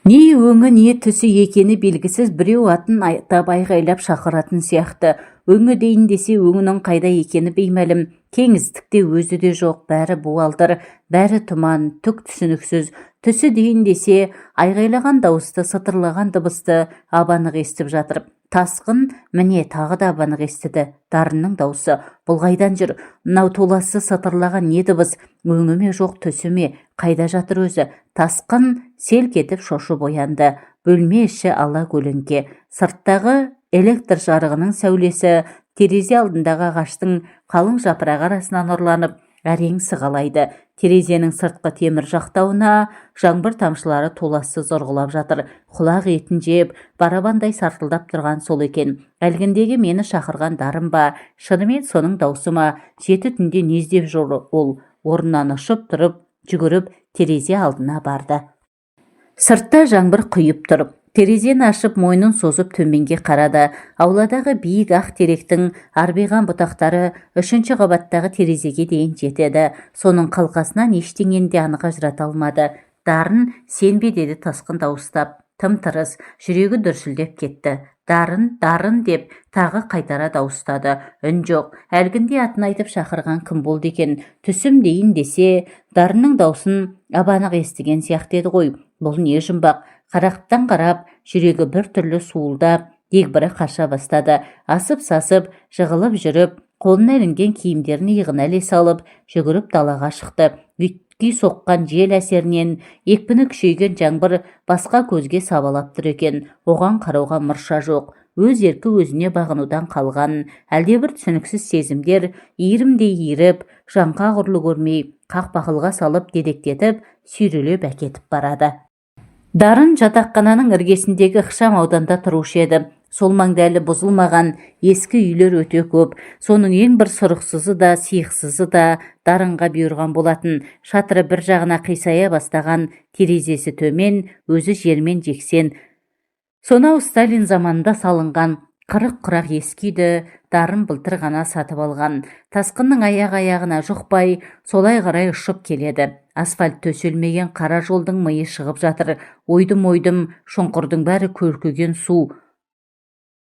Не өңі не түсі екені белгісіз біреу атын айтап айғайлап шақыратын сияқты. Өңі дейін десе өңінің қайда екені беймәлім. Кеңістікте өзі де жоқ, бәрі буалдыр, бәрі тұман, түк түсініксіз. Түсі дейін десе айғайлаған дауысты, сытырлаған дыбысты абанық естіп жатыр. Тасқын міне тағы да абанық естіді. Дарынның даусы. Бұл қайдан жүр? Мынау толасы сытырлаған не дыбыс? Өңі ме жоқ, түсі ме? Қайда жатыр өзі? Тасқын селк етіп шошып оянды. Бөлме іші ала көлеңке. Сырттағы электр жарығының сәулесі терезе алдындағы ағаштың қалың жапырағы арасынан ұрланып, әрең сығалайды. Терезенің сыртқы темір жақтауына жаңбыр тамшылары толассыз ұрғылап жатыр. Құлақ етін жеп, барабандай сартылдап тұрған сол екен. Әлгіндегі мені шақырған дарым ба, шынымен соның даусы ма? Жеті түнде не іздеп жүр ол? Орнынан ұшып тұрып, жүгіріп терезе алдына барды. Сыртта жаңбыр құйып тұрып, терезені ашып мойнын созып төменге қарады. Ауладағы биік ақ теректің арбиған бұтақтары үшінші қабаттағы терезеге дейін жетеді. Соның қалқасынан ештеңені де анық ажырата алмады. Дарын, сен бе деді тасқын дауыстап. Тым-тырыс, жүрегі дүрсілдеп кетті. Дарын, дарын деп тағы қайтара дауыстады. Үн жоқ. Әлгінде атын айтып шақырған кім болды екен? Түсім дейін десе, дарынның даусын абанық естіген сияқты еді ғой. Бұл не жұмбақ? Қарақтан қарап, жүрегі бір түрлі суылдап, дегбірі қаша бастады. Асып-сасып, жығылып жүріп, қолына ілінген киімдерін иығына іле салып, жүгіріп далаға шықты. Үйтки соққан жел әсерінен екпіні күшейген жаңбыр басқа көзге сабалап тұр екен. Оған қарауға мұрша жоқ. Өз еркі өзіне бағынудан қалған, әлдебір түсініксіз сезімдер иірімдей иіріп, жанға ғұрлы көрмей, қақпақылға салып дедектетіп, сүйрелеп әкетіп барады. Дарын жатақхананың іргесіндегі ықшам ауданда тұрушы еді. Сол маңда әлі бұзылмаған ескі үйлер өте көп. Соның ең бір сұрықсызы да, сиықсызы да дарынға бұйырған болатын. Шатыры бір жағына қисая бастаған, терезесі төмен, өзі жермен жексен. Сонау Сталин заманында салынған қырық құрақ ескі үйді дарын былтыр ғана сатып алған. Тасқынның аяғына жұқпай, солай қарай ұшып келеді. Асфальт төселмеген қара жолдың миы шығып жатыр. Ойдым-ойдым, шұңқырдың бәрі көркөген су.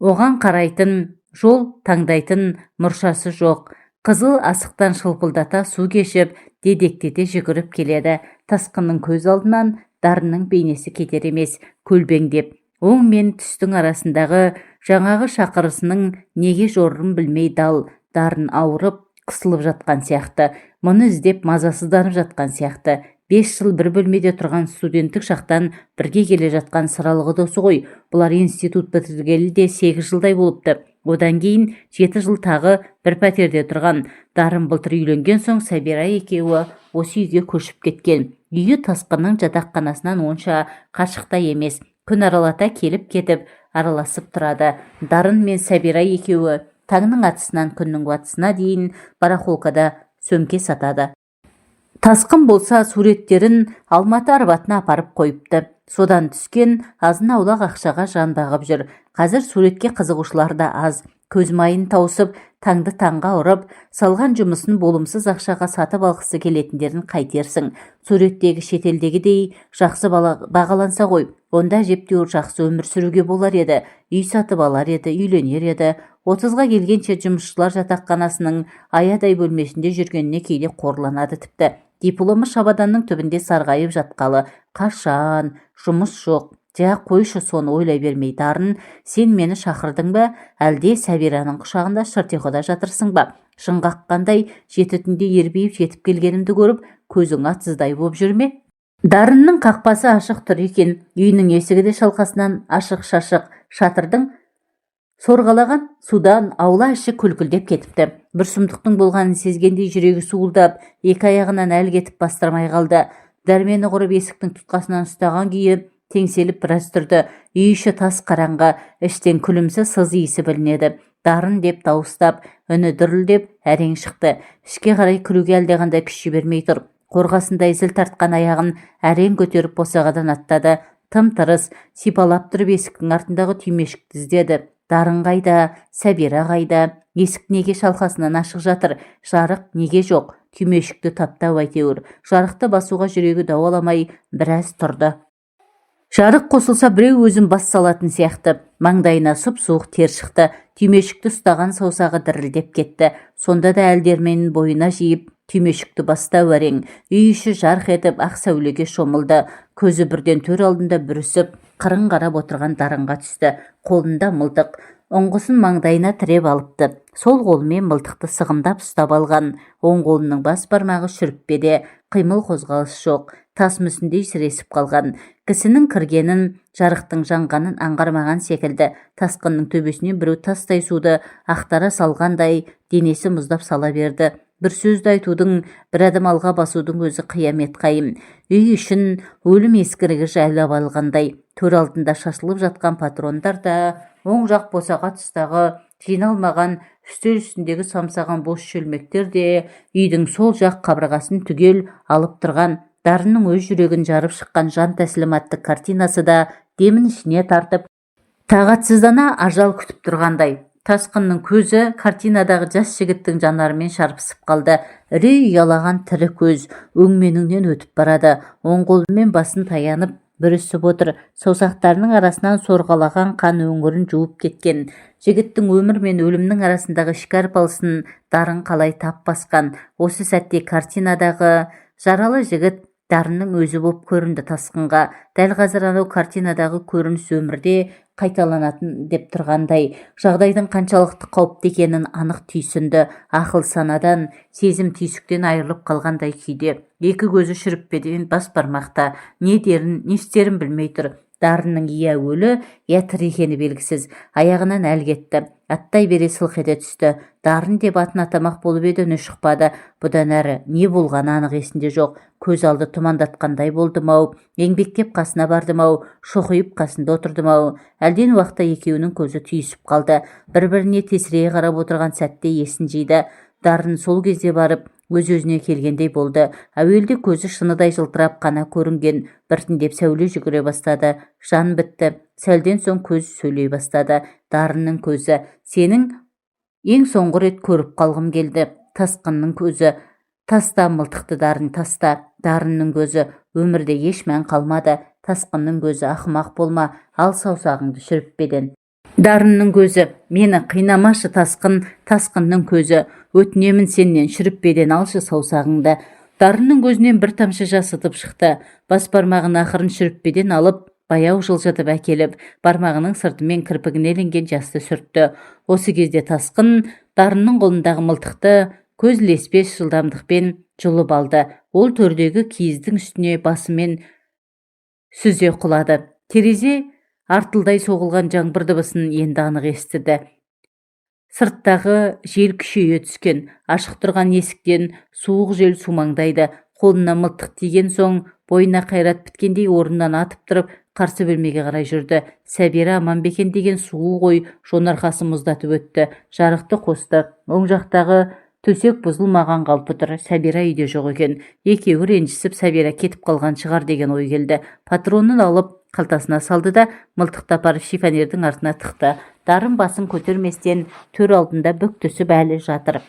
Оған қарайтын, жол таңдайтын мұршасы жоқ. Қызыл асықтан шылпылдата су кешіп, дедектете жүгіріп келеді. Тасқынның көз алдынан дарынның бейнесі кетер емес, көлбеңдеп. Оң мен түстің арасындағы жаңағы шақырысының неге жорырын білмей дал. Дарын ауырып, қысылып жатқан сияқты. Мұны іздеп мазасызданып жатқан сияқты. 5 жыл бір бөлмеде тұрған студенттік шақтан бірге келе жатқан сыралғы досы ғой. Бұлар институт бітіргелі де 8 жылдай болыпты. Одан кейін 7 жыл тағы бір пәтерде тұрған. Дарын былтыр үйленген соң Сәбира екеуі осы үйге көшіп кеткен. Үйі тасқынның жатақханасынан онша қашықта емес. Күн аралата келіп кетіп араласып тұрады. Дарын мен Сәбира екеуі таңның атысынан күннің батысына дейін барахолкада сөмке сатады. Тасқын болса суреттерін Алматы Арбатына апарып қойыпты. Содан түскен азын-аулақ ақшаға жан бағып жүр. Қазір суретке қызығушылар да аз. Көз майын таусып, таңды таңға ұрып, салған жұмысын болымсыз ақшаға сатып алғысы келетіндерін қайтерсің. Суреттегі шетелдегідей жақсы бағаланса ғой, онда әжептәуір жақсы өмір сүруге болар еді. Үй сатып алар еді, үйленер еді. 30-ға келгенше жұмысшылар жатақханасының аядай бөлмесінде жүргеніне кейде қорланады тіпті. Дипломы шабаданның түбінде сарғайып жатқалы. Қашан? Жұмыс жоқ. Жа қойшы, соны ойлай бермей. Дарын, сен мені шақырдың ба, әлде Сәбираның құшағында шыртиқода жатырсың ба? Шыңғаққандай 7 түнде ербейіп жетіп келгенімді көріп, көзің атсыздай боп жүрме? Дарынның қақпасы ашық тұр екен. Үйінің есігі де шалқасынан ашық-шашық. Шатырдың сорғалаған судан аула іші күлкілдеп кетіпті. Бір сұмдықтың болғанын сезгендей жүрегі суылдап, екі аяғынан әл кетіп бастырмай қалды. Дәрмені құрып есіктің тұтқасынан ұстаған күйі теңселіп біраз тұрды. Үй іші тас қараңғы, іштен күлімсі сыз иісі білінеді. Дарын деп дауыстап, үні дүрілдеп әрең шықты. Ішке қарай кіруге әлдеқандай күш жібермей тұр. Қорғасындай зіл тартқан аяғын әрең көтеріп босағадан аттады. Тым-тырыс сипалап тұрып есіктің артындағы түймешікті іздеді. Дарын қайда, Сәбира қайда? Есік неге шалқасынан ашық жатыр? Жарық неге жоқ? Түймешікті таптау әйтеуір. Жарықты басуға жүрегі дауаламай біраз тұрды. Жарық қосылса біреу өзін бас салатын сияқты. Маңдайына сұп-суық тер шықты. Түймешікті ұстаған саусағы дірілдеп кетті. Сонда да әлдерменін бойына жиып, түймешікті бастау әрең. Үй іші жарқ етіп ақ сәулеге шомылды. Көзі бірден төр алдында бүрісіп, қырын қарап отырған Дарынға түсті. Қолында мылтық. Оңғысын маңдайына тіреп алыпты. Сол қолымен мылтықты сығымдап ұстап алған. Оң қолының бас бармағы шүріппеде, қимыл қозғалыс жоқ. Тас мүсіндей сіресіп қалған. Кісінің кіргенін, жарықтың жанғанын аңғармаған секілді. Тасқынның төбесінен біреу тастай суды ақтара салғандай денесі мұздап сала берді. Бір сөзді айтудың, бір адым алға басудың өзі қиямет қайым. Үй ішін өлім ескірігі жайлап алғандай. Төр алдында шашылып жатқан патрондар да, оң жақ босаға тұстағы жиналмаған үстел үстіндегі самсаған бос шөлмектер де үйдің сол жақ қабырғасын түгел алып тұрған. Дарынның өз жүрегін жарып шыққан жан тәсілім атты картинасы да демін ішіне тартып, тағатсыздана ажал күтіп тұрғандай. Тасқынның көзі картинадағы жас жігіттің жанарымен шарпысып қалды. Үрей ұялаған тірі көз өңменіңнен өтіп барады. Оң қолымен басын таянып бүрісіп отыр. Саусақтарының арасынан сорғалаған қан өңірін жуып кеткен. Жігіттің өмір мен өлімнің арасындағы ішкі арпалысын Дарын қалай тап басқан. Осы сәтте картинадағы жаралы жігіт Дарынның өзі боп көрінді тасқынға. Дәл қазір анау картинадағы көрініс өмірде қайталанатын деп тұрғандай. Жағдайдың қаншалықты қауіпті екенін анық түйсінді. Ақыл санадан, сезім түйсіктен айырылып қалғандай күйде. Екі көзі шүріппеден бас бармақта. Не дерін, не істерін білмей тұр. Дарынның я өлі, я тірі екені белгісіз. Аяғынан әл кетті. Аттай бере сылқ ете түсті. Дарын деп атын атамақ болып еді, үні шықпады. Бұдан әрі не болғаны анық есінде жоқ. Көз алды тұмандатқандай болдым-ау. Еңбектеп қасына бардым-ау. Шоқиып қасында отырдым-ау. Әлден уақытта екеуінің көзі түйісіп қалды. Бір-біріне тесірейе қарап отырған сәтте есін жиды. Дарын сол кезде барып өз-өзіне келгендей болды. Әуелде көзі шыныдай жылтырап қана көрінген. Біртіндеп сәуле жүгіре бастады. Жан бітті. Сәлден соң көз сөйлей бастады. Дарынның көзі: сенің ең соңғы рет көріп қалғым келді. Тасқынның көзі: таста мылтықты, Дарын, таста. Дарынның көзі: өмірде еш мән қалмады. Тасқынның көзі: ақымақ болма, ал саусағыңды шүріппеден. Дарынның көзі: мені қинамашы тасқын. Тасқынның көзі: өтінемін сеннен, шүріппеден алшы саусағыңды. Дарынның көзінен бір тамшы жас ытып шықты. Бас бармағын ақырын шүріппеден алып, баяу жылжытып әкеліп, бармағының сыртымен кірпігіне ілінген жасты сүртті. Осы кезде тасқын Дарынның қолындағы мылтықты көз ілеспес жылдамдықпен жұлып алды. Ол төрдегі киіздің үстіне басымен сүзе құлады. Терезе артылдай соғылған жаңбыр дыбысын енді анық естіді. Сырттағы жел күшейе түскен. Ашық тұрған есіктен суық жел сумаңдайды. Қолына мылтық тиген соң бойына қайрат біткендей орнынан атып тұрып, қарсы бөлмеге қарай жүрді. Сәбира аман бекен деген суық ой жонарқасы мұздатып өтті. Жарықты қосты. Оң жақтағы төсек бұзылмаған қалпы тұр. Сәбира үйде жоқ екен. Екеуі ренжісіп, Сәбира кетіп қалған шығар деген ой келді. Патронын алып қалтасына салды да мылтықты апарып шифонердің артына тықты. Дарын басын көтерместен төр алдында бүк түсіп әлі жатыр.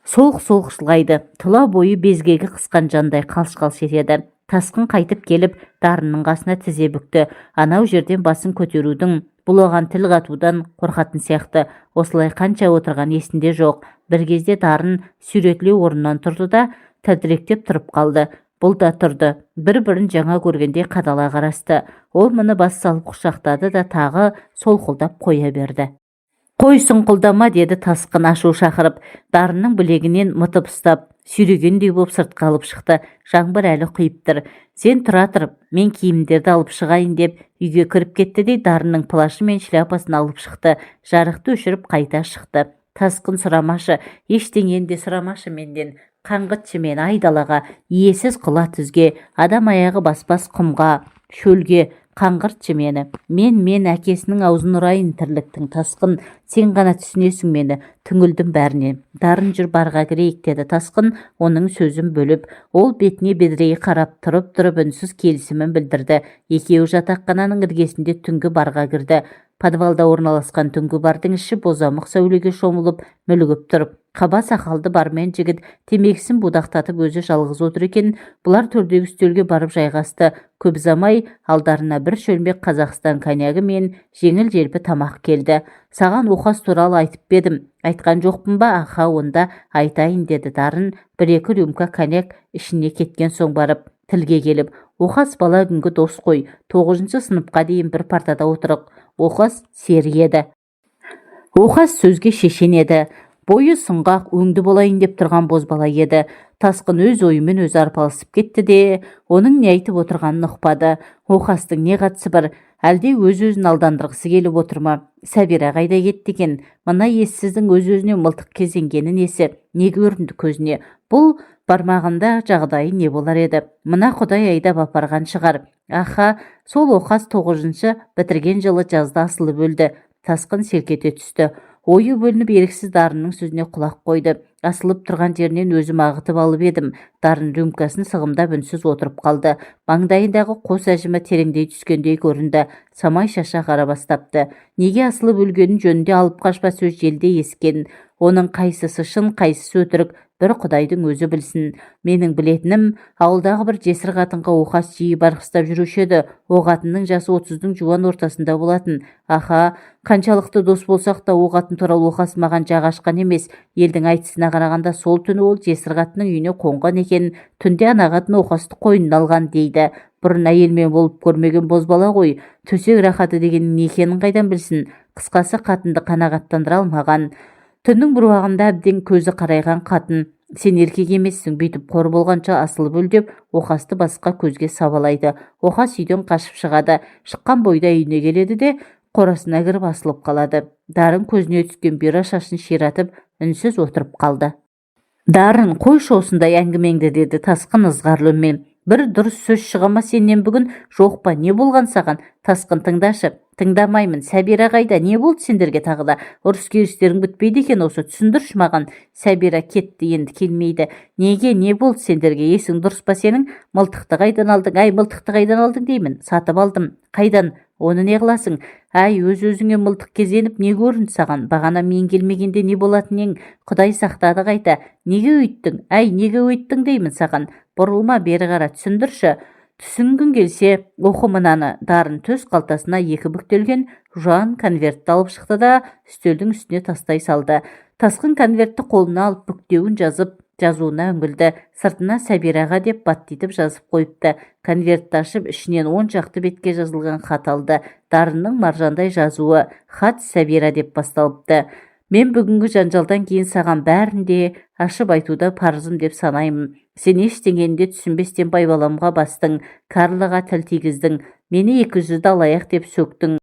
Солқ-солқ жылайды. Тұла бойы безгегі қысқан жандай қалш-қалш етеді. Тасқын қайтып келіп Дарынның қасына тізе бүкті. Анау жерден басын көтерудің, бұл оған тіл қатудан қорқатын сияқты. Осылай қанша отырған есінде жоқ. Бір кезде Дарын сүйретіле орнынан тұрды да тәлтіректеп тұрып қалды. Бұл да тұрды. Бір-бірін жаңа көргенде қадала қарасты. Ол мұны бас салып құшақтады да тағы солқылдап қоя берді. Қой сұңқылдама, деді тасқын ашу шақырып. Дарынның білегінен мытып ұстап, сүйрегендей боп сыртқа алып шықты. Жаңбыр әлі құйып тұр. Сен тұра тұр, мен киімдерді алып шығайын деп үйге кіріп кетті де Дарынның плашы мен шляпасын алып шықты. Жарықты өшіріп қайта шықты. Тасқын сұрамашы, ештеңені де сұрамашы менден. Қаңғытшы мені айдалаға, иесіз құла түзге, адам аяғы баспас құмға, шөлге. Қаңғыртшы мені. Мен әкесінің аузын ұрайын тірліктің. Тасқын, сен ғана түсінесің мені. Түңілдім бәріне. Дарын, жүр барға кірейік, деді тасқын, оның сөзін бөліп. Ол бетіне бедірейе қарап тұрып үнсіз келісімін білдірді. Екеуі жатақхананың іргесінде түнгі барға кірді. Подвалда орналасқан түнгі бардың іші бозамық сәулеге шомылып мүлгіп тұрып, Қаба сақалды бармен жігіт темекісін будақтатып өзі жалғыз отыр екен. Бұлар төрдегі үстелге барып жайғасты. Көп ұзамай алдарына бір шөлмек Қазақстан коньягі мен жеңіл-желпі тамақ келді. Саған оқас туралы айтып бедім. Айтқан жоқпын ба? Аха, онда айтайын, деді Дарын бір-екі рюмка коньяк ішіне кеткен соң барып тілге келіп. Оқас бала күнгі дос қой. 9-шы сыныпқа дейін бір партада отырық. Оқас сері еді. Оқас сөзге шешен еді. Бойы сұңғақ, өңді болайын деп тұрған бозбала еді. Тасқын өз ойымен өзі арпалысып кетті де, оның не айтып отырғанын ұқпады. Оқастың не қатысы бар? Әлде өз-өзін алдандырғысы келіп отыр ма? Сәбира қайда кетті екен? Мына ессіздің өз-өзіне мылтық кезенгені несі? Не көрінді көзіне? Бұл бармағында жағдайы не болар еді? Мына Құдай айдап апарған шығар. Аха, сол Оқас 9-шы бітірген жылы жазда асылып өлді. Тасқын селкете түсті. Ойы бөлініп еріксіз Дарынның сөзіне құлақ қойды. Асылып тұрған жерінен өзім ағытып алып едім. Дарын рюмкасын сығымдап үнсіз отырып қалды. Маңдайындағы қос әжімі тереңдей түскендей көрінді. Самай шаша қара бастапты. Неге асылып өлгенін жөнінде алып қашпа сөз желде ескен. Оның қайсысы шын, қайсысы өтірік, бір Құдайдың өзі білсін. Менің білетінім, ауылдағы бір жесір қатынға Оқас жиі барғыстап жүруші еді. О қатынның жасы 30-дың жуан ортасында болатын. Аха, қаншалықты дос болсақ та о қатын туралы Оқас маған жақ ашқан емес. Елдің айтысына қарағанда сол түні ол жесір қатынның үйіне қонған екен. Түнде ана қатын Оқасты қойнына алған дейді. Бұрын әйелмен болып көрмеген бозбала ғой. Төсек рахаты дегеннің не екенін қайдан білсін? Қысқасы, қатынды қанағаттандыра алмаған. Түннің бір уағында әбден көзі қарайған қатын, сен еркек емессің, бүйтіп қор болғанша асылып өл деп Оқасты басқа көзге сабалайды. Оқас үйден қашып шығады. Шыққан бойда үйіне келеді де қорасына кіріп асылып қалады. Дарын көзіне түскен бұйра шашын ширатып үнсіз отырып қалды. Дарын, қойшы осындай әңгімеңді, деді Тасқын ызғарлы үнмен. Бір дұрыс сөз шыға ма сенен бүгін? Жоқ па, не болған саған? Тасқын, тыңдашы. Тыңдамаймын. Сәбира қайда? Не болды сендерге тағы да? Ұрыс-керістерің бітпейді екен осы, түсіндірші маған. Сәбира кетті, енді келмейді. Неге, не болды сендерге? Есің дұрыс па сенің? Мылтықты қайдан алдың? Ай, мылтықты қайдан алдың деймін. Сатып алдым. Қайдан? Оны не қыласың? Әй, өз-өзіңе мылтық кезеніп не көрінді саған? Бағана мен келмегенде не болатын ең? Құдай сақтады қайта. Неге өйттің? Әй, неге өйттің деймін саған. Бұрылма, бері қара, түсіндірші. Түсінгің келсе, оқы мынаны. Дарын төс қалтасына екі бүктелген жуан конвертті алып шықты да үстелдің үстіне тастай салды. Тасқын конвертті қолына алып бүктеуін жазып, жазуына үңілді. Сыртына Сәбираға деп баттитып жазып қойыпты. Конвертті ашып, ішінен 10 жақты бетке жазылған хат алды. Дарынның маржандай жазуы, хат Сәбира деп басталыпты. Мен бүгінгі жанжалдан кейін саған бәрін де ашып айтуды парызым деп санаймын. Сен ештеңені де түсінбестен байбаламға бастың, Карлыға тіл тигіздің, мені 200-ді алаяқ деп сөктің.